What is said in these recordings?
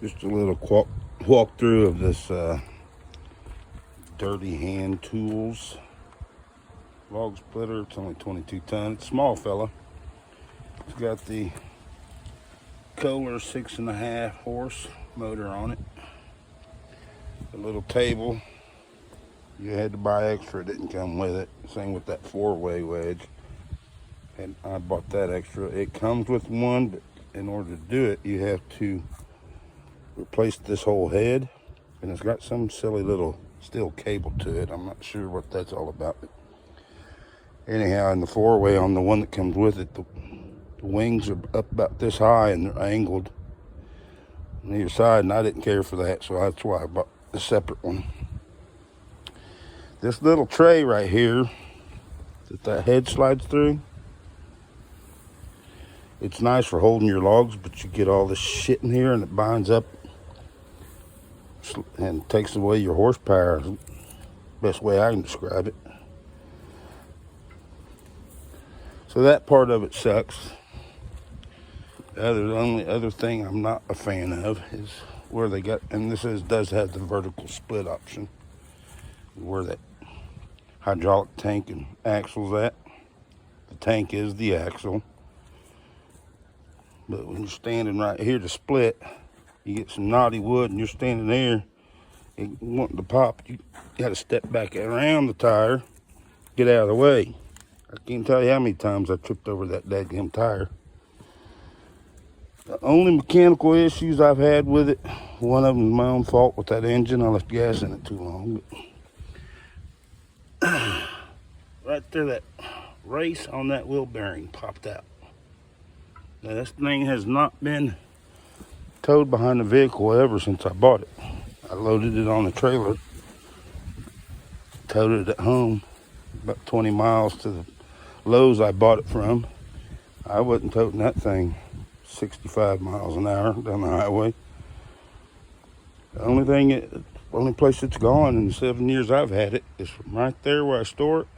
Just a little walkthrough of this Dirty Hand Tools log splitter. It's only 22 ton. It's a small fella. It's got the Kohler 6.5 horse motor on it. A little table. You had to buy extra. It didn't come with it. Same with that 4-way wedge. And I bought that extra. It comes with one, but in order to do it, you have to replace this whole head, and it's got some silly little steel cable to it. I'm not sure what that's all about. But anyhow, in the 4-way, on the one that comes with it, the wings are up about this high and they're angled on either side, and I didn't care for that, so that's why I bought the separate one. This little tray right here that head slides through, it's nice for holding your logs, but you get all this shit in here and it binds up and takes away your horsepower. Best way I can describe it. So that part of it sucks. The only other thing I'm not a fan of is where they got, and this does have the vertical split option, where that hydraulic tank and axle's at. The tank is the axle. But when you're standing right here to split, you get some knotty wood and you're standing there, you want to pop, you got to step back around the tire, get out of the way. I can't tell you how many times I tripped over that dadgum tire. The only mechanical issues I've had with it, one of them is my own fault with that engine. I left gas in it too long. But right there, that race on that wheel bearing popped out. Now, this thing has not been towed behind the vehicle ever since I bought it. I loaded it on the trailer, towed it at home, about 20 miles to the Lowe's I bought it from. I wasn't toting that thing 65 miles an hour down the highway. The only place it's gone in the 7 years I've had it is from right there where I store it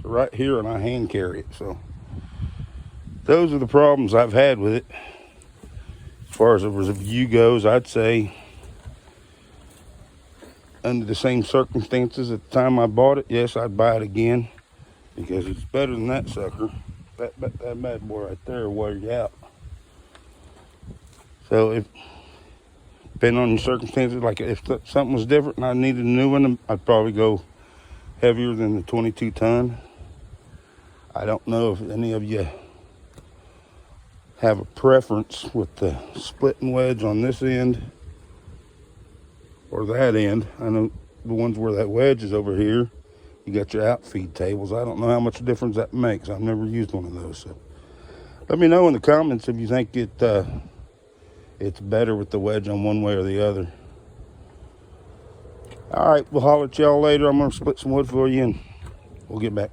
to right here, and I hand carry it. So those are the problems I've had with it. As far as the review goes, I'd say under the same circumstances at the time I bought it, yes, I'd buy it again, because it's better than that sucker. That bad boy right there will wear you out. So if, depending on your circumstances, like if something was different and I needed a new one, I'd probably go heavier than the 22 ton. I don't know if any of you have a preference with the splitting wedge on this end or that end. I know the ones where that wedge is over here, you got your outfeed tables. I don't know how much difference that makes. I've never used one of those. So let me know in the comments if you think it's better with the wedge on one way or the other. All right, we'll holler at y'all later. I'm gonna split some wood for you and we'll get back.